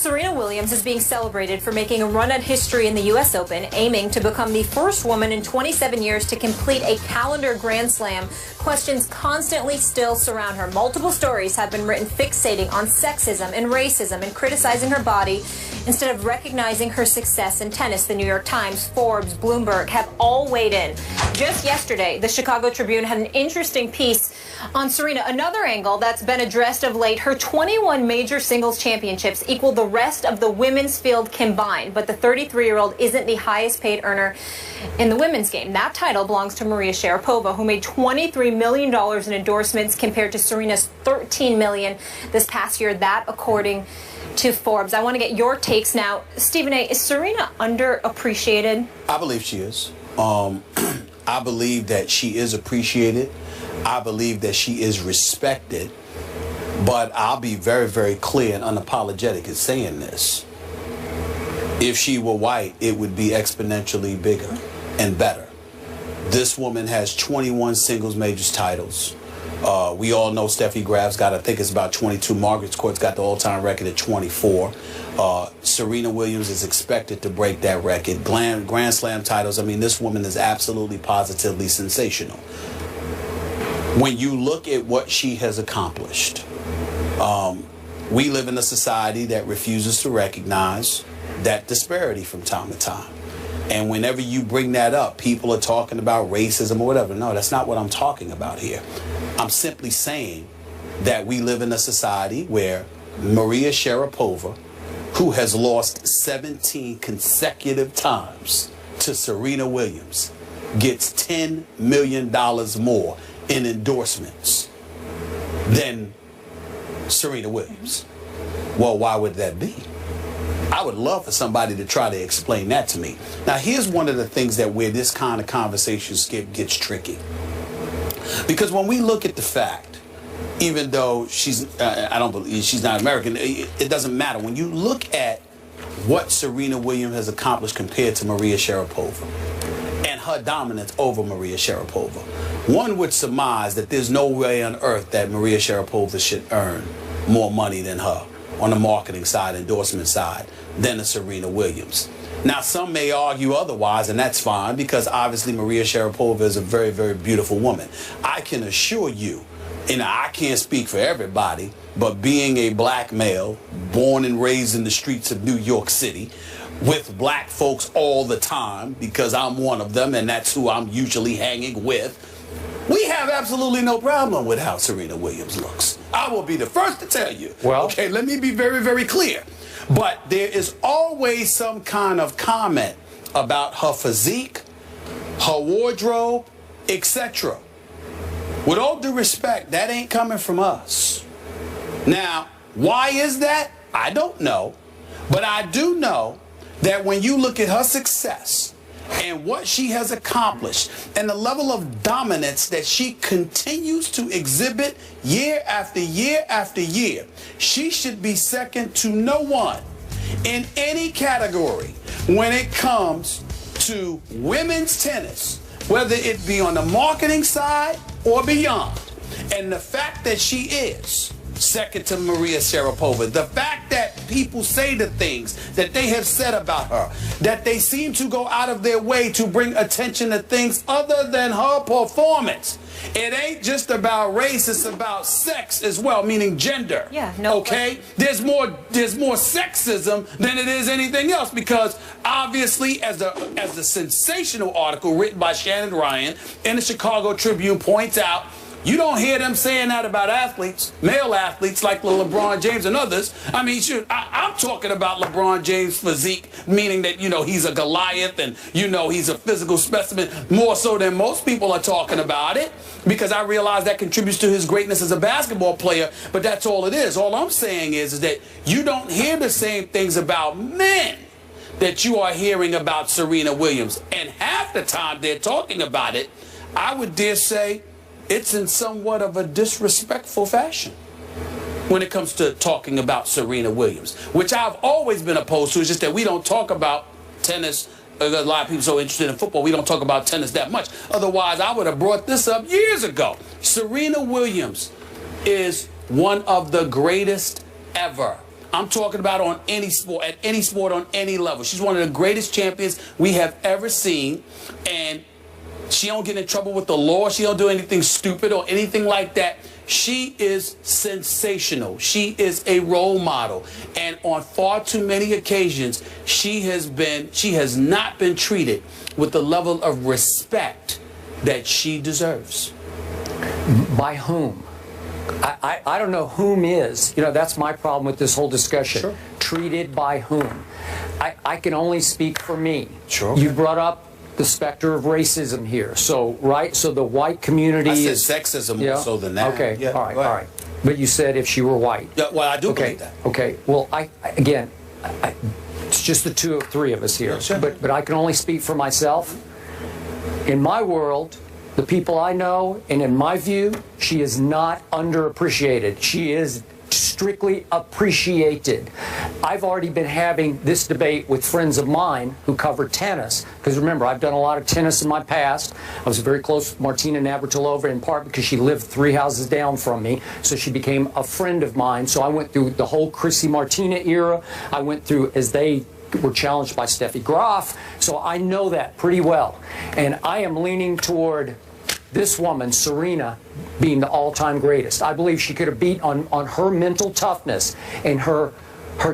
Serena Williams is being celebrated for making a run at history in the U.S. Open, aiming to become the first woman in 27 years to complete a calendar Grand Slam. Questions constantly still surround her. Multiple stories have been written fixating on sexism and racism and criticizing her body instead of recognizing her success in tennis. The New York Times, Forbes, Bloomberg have all weighed in. Just yesterday, the Chicago Tribune had an interesting piece on Serena. Another angle that's been addressed of late, her 21 major singles championships equal the rest of the women's field combined, but the 33-year-old isn't the highest paid earner in the women's game. That title belongs to Maria Sharapova, who made $23 million in endorsements compared to Serena's $13 million this past year. That, according to Forbes. I want to get your takes now. Stephen A., is Serena underappreciated? I believe she is. I believe that she is appreciated. I believe that she is respected. But I'll be very, very clear and unapologetic in saying this. If she were white, it would be exponentially bigger and better. This woman has 21 singles majors titles. We all know Steffi Graf's got, I think it's about 22. Margaret Court's got the all-time record at 24. Serena Williams is expected to break that record. Grand Slam titles. I mean, this woman is absolutely, positively sensational. When you look at what she has accomplished, we live in a society that refuses to recognize that disparity from time to time. And whenever you bring that up, people are talking about racism or whatever. No, that's not what I'm talking about here. I'm simply saying that we live in a society where Maria Sharapova, who has lost 17 consecutive times to Serena Williams, gets $10 million more in endorsements than Serena Williams. Well, why would that be? I would love for somebody to try to explain that to me. Now, here's one of the things that where this kind of conversation gets tricky. Because when we look at the fact, even though I don't believe she's not American, it doesn't matter. When you look at what Serena Williams has accomplished compared to Maria Sharapova and her dominance over Maria Sharapova, one would surmise that there's no way on earth that Maria Sharapova should earn more money than her on the marketing side, endorsement side, than a Serena Williams. Now, some may argue otherwise, and that's fine, because obviously Maria Sharapova is a very, very beautiful woman. I can assure you, and I can't speak for everybody, but being a black male, born and raised in the streets of New York City, with black folks all the time, because I'm one of them, and that's who I'm usually hanging with, we have absolutely no problem with how Serena Williams looks. I will be the first to tell you. Well, okay, let me be very, very clear. But there is always some kind of comment about her physique, her wardrobe, etc. With all due respect, that ain't coming from us. Now, why is that? I don't know. But I do know that when you look at her success and what she has accomplished and the level of dominance that she continues to exhibit year after year after year, she should be second to no one in any category when it comes to women's tennis, whether it be on the marketing side or beyond. And the fact that she is second to Maria Sharapova, the fact that people say the things that they have said about her, that they seem to go out of their way to bring attention to things other than her performance. It ain't just about race, it's about sex as well, meaning gender. Yeah, no. Okay? There's more sexism than it is anything else, because obviously as the sensational article written by Shannon Ryan in the Chicago Tribune points out, you don't hear them saying that about athletes, male athletes like LeBron James and others. I mean, shoot, I'm talking about LeBron James' physique, meaning that, you know, he's a Goliath and, you know, he's a physical specimen more so than most people are talking about it, because I realize that contributes to his greatness as a basketball player, but that's all it is. All I'm saying is that you don't hear the same things about men that you are hearing about Serena Williams. And half the time they're talking about it, I would dare say, it's in somewhat of a disrespectful fashion when it comes to talking about Serena Williams, which I've always been opposed to. It's just that we don't talk about tennis. A lot of people are so interested in football, we don't talk about tennis that much. Otherwise, I would have brought this up years ago. Serena Williams is one of the greatest ever. I'm talking about on any sport, at any sport, on any level. She's one of the greatest champions we have ever seen, and she don't get in trouble with the law. She don't do anything stupid or anything like that. She is sensational. She is a role model. And on far too many occasions, she has not been treated with the level of respect that she deserves. By whom? I don't know whom is. You know, that's my problem with this whole discussion. Sure. Treated by whom? I can only speak for me. Sure. You brought up the specter of racism here. So, right, so the white community I said sexism more so than that. Okay, yeah, all right. But you said if she were white. Yeah, well, I do believe that. Okay, well, again, it's just the two or three of us here. Yeah, sure. But I can only speak for myself. In my world, the people I know, and in my view, she is not underappreciated. She is strictly appreciated. I've already been having this debate with friends of mine who cover tennis, because remember, I've done a lot of tennis in my past. I was very close with Martina Navratilova, in part because she lived 3 houses down from me, so she became a friend of mine. So I went through the whole Chrissy Martina era. I went through as they were challenged by Steffi Graf, so I know that pretty well. And I am leaning toward this woman, Serena, being the all-time greatest. I believe she could have beat on her mental toughness and her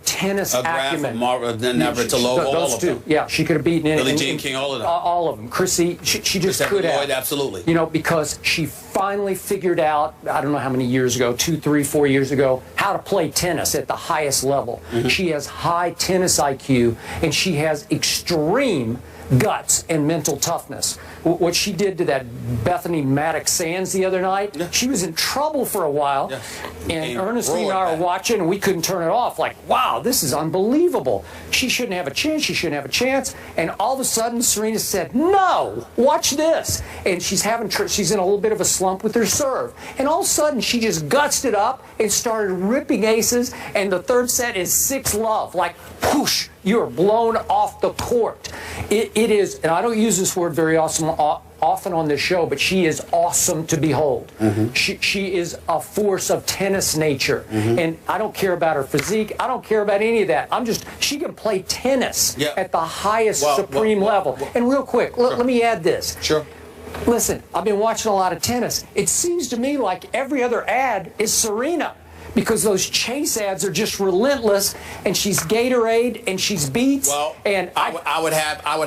tennis acumen. Navratilova, those all two. of them. Yeah, she could have beaten Billie Jean King, all of them. All of them. Chrissy, she just could have. Lloyd, absolutely. You know, because she finally figured out, I don't know how many years ago, 2, 3, 4 years ago, how to play tennis at the highest level. Mm-hmm. She has high tennis IQ, and she has extreme guts and mental toughness. What she did to that Bethany Maddox Sands the other night, she was in trouble for a while, and Ernestine and I were watching, and we couldn't turn it off. Like, wow, this is unbelievable. She shouldn't have a chance. She shouldn't have a chance. And all of a sudden, Serena said, "No, watch this." And she's in a little bit of a slump with her serve. And all of a sudden, she just gutsed it up and started ripping aces. And the third set is 6-love. Like, whoosh. You're blown off the court. It is, and I don't use this word very often on this show, but she is awesome to behold. Mm-hmm. She is a force of tennis nature. Mm-hmm. And I don't care about her physique. I don't care about any of that. She can play tennis at the highest supreme level. And real quick, let me add this. Sure. Listen, I've been watching a lot of tennis. It seems to me like every other ad is Serena, because those chase ads are just relentless, and she's Gatorade and she's Beats. Well, and I would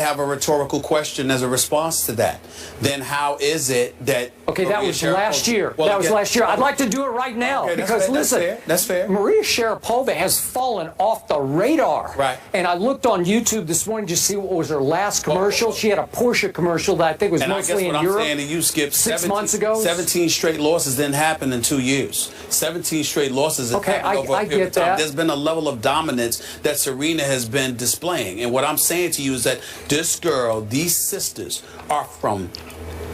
have a rhetorical question as a response to that. Then how is it that? Okay, that was last year. Well, that was last year. I'd like to do it right now, because listen, that's fair. Maria Sharapova has fallen off the radar. Right. And I looked on YouTube this morning to see what was her last commercial. She had a Porsche commercial that I think was mostly in Europe. I'm saying to you, Skip, 6 months ago. 17 straight losses didn't happen in 2 years. 17 straight losses. Okay, I get that. There's been a level of dominance that Serena has been displaying. And what I'm saying to you is that this girl, these sisters, are from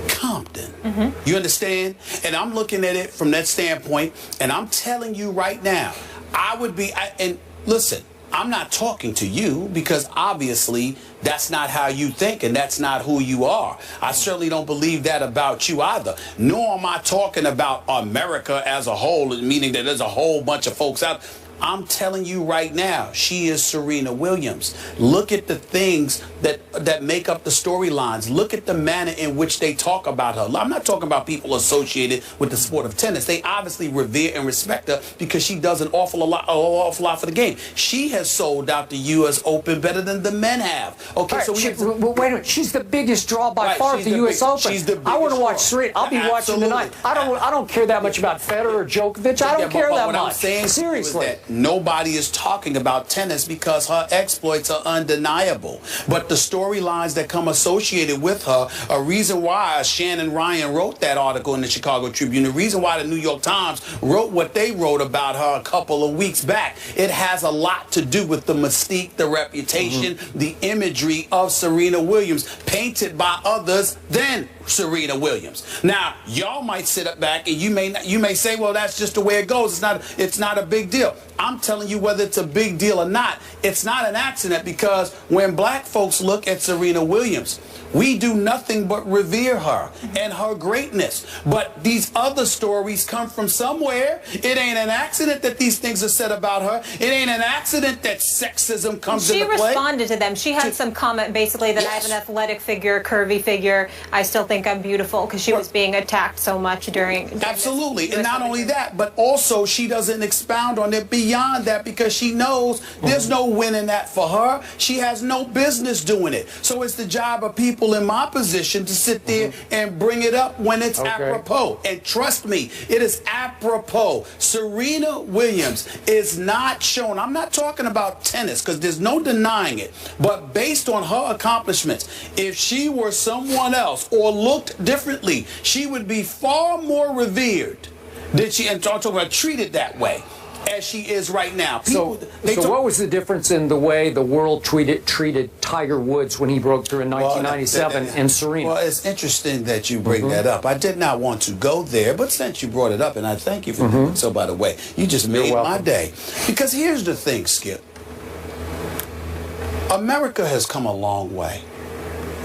Compton. Mm-hmm. You understand? And I'm looking at it from that standpoint, and I'm telling you right now, and listen, I'm not talking to you because obviously that's not how you think and that's not who you are. I certainly don't believe that about you either. Nor am I talking about America as a whole, meaning that there's a whole bunch of folks out. I'm telling you right now, she is Serena Williams. Look at the things that make up the storylines. Look at the manner in which they talk about her. I'm not talking about people associated with the sport of tennis. They obviously revere and respect her because she does an awful lot for the game. She has sold out the U.S. Open better than the men have. Okay, right, so wait a minute. She's the biggest draw by far of the U.S. Open. She's the I want to watch draw. Serena. I'll be watching tonight. I don't care that much about Federer or Djokovic. I don't care that much. What I'm saying seriously. Is that nobody is talking about tennis because her exploits are undeniable. But the storylines that come associated with her, a reason why Shannon Ryan wrote that article in the Chicago Tribune, the reason why the New York Times wrote what they wrote about her a couple of weeks back, it has a lot to do with the mystique, the reputation, the imagery of Serena Williams, painted by others than Serena Williams. Now, y'all might sit up back and you may say, well, that's just the way it goes. It's not a big deal. I'm telling you, whether it's a big deal or not, it's not an accident, because when black folks look at Serena Williams, we do nothing but revere her and her greatness. But these other stories come from somewhere. It ain't an accident that these things are said about her. It ain't an accident that sexism comes into play. She responded to them. She had some comment basically that I have an athletic figure, curvy figure. I still think I'm beautiful, because she was being attacked so much during Absolutely. And not only that, but also she doesn't expound on it beyond that, because she knows there's no winning that for her. She has no business doing it. So it's the job of people in my position to sit there and bring it up when it's apropos. And trust me, it is apropos. Serena Williams is not shown. I'm not talking about tennis, because there's no denying it. But based on her accomplishments, if she were someone else or looked differently, she would be far more revered than she, and I'm talking about treated that way, as she is right now. So what was the difference in the way the world treated Tiger Woods when he broke through in 1997 and Serena? Well, it's interesting that you bring that up. I did not want to go there, but since you brought it up, and I thank you for doing so, by the way, you just made my day. Because here's the thing, Skip. America has come a long way.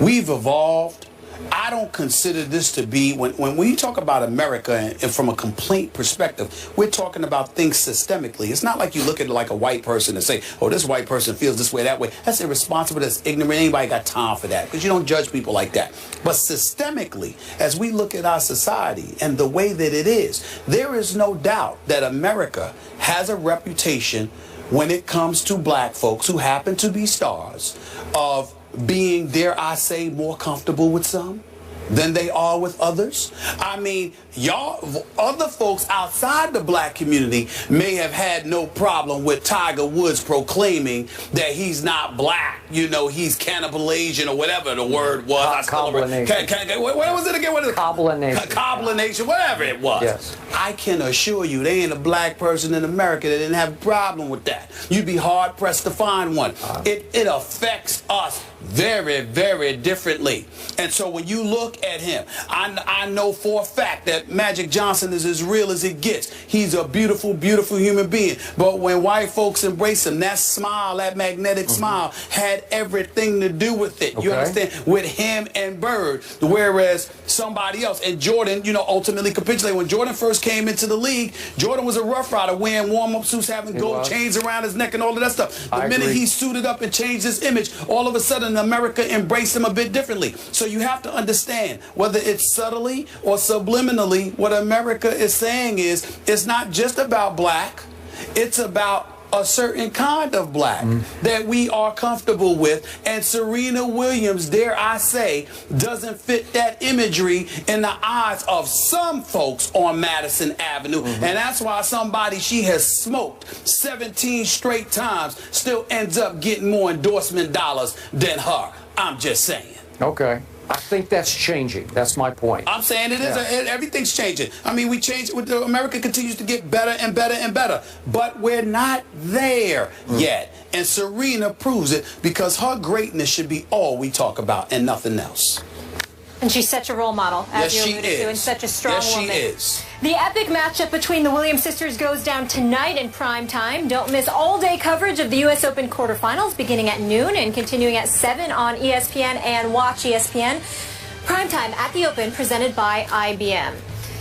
We've evolved. I don't consider this to be, when we talk about America and from a complaint perspective, we're talking about things systemically. It's not like you look at it like a white person and say, oh, this white person feels this way, that way. That's irresponsible, that's ignorant. Anybody got time for that? Because you don't judge people like that. But systemically, as we look at our society and the way that it is, there is no doubt that America has a reputation when it comes to black folks who happen to be stars of being, dare I say, more comfortable with some than they are with others. I mean, y'all, other folks outside the black community may have had no problem with Tiger Woods proclaiming that he's not black. You know, he's cannibal Asian or whatever the word was. Cobblination. What was it again? What is it? Cobblination. Cobblination, whatever it was. Yes. I can assure you, there ain't a black person in America that didn't have a problem with that. You'd be hard pressed to find one. It affects us very, very differently. And so when you look at him, I know for a fact that Magic Johnson is as real as it gets. He's a beautiful, beautiful human being. But when white folks embrace him, that smile, that magnetic smile, had everything to do with it. You understand? With him and Bird. Whereas somebody else, and Jordan, you know, ultimately capitulated. When Jordan first came into the league, Jordan was a rough rider, wearing warm-up suits, having gold chains around his neck and all of that stuff. The minute he suited up and changed his image, all of a sudden America embraced him a bit differently. So you have to understand, whether it's subtly or subliminally, what America is saying is, it's not just about black, it's about a certain kind of black that we are comfortable with. And Serena Williams, dare I say, doesn't fit that imagery in the eyes of some folks on Madison Avenue. And that's why somebody she has smoked 17 straight times still ends up getting more endorsement dollars than her. I'm just saying. Okay. I think that's changing. That's my point. I'm saying it is. Everything's changing. I mean, we change. America continues to get better and better and better, but we're not there yet. And Serena proves it, because her greatness should be all we talk about and nothing else. And she's such a role model, as you alluded to, and such a strong woman. Yes, she is. The epic matchup between the Williams sisters goes down tonight in prime time. Don't miss all-day coverage of the U.S. Open quarterfinals beginning at noon and continuing at 7 on ESPN and Watch ESPN. Primetime at the Open, presented by IBM.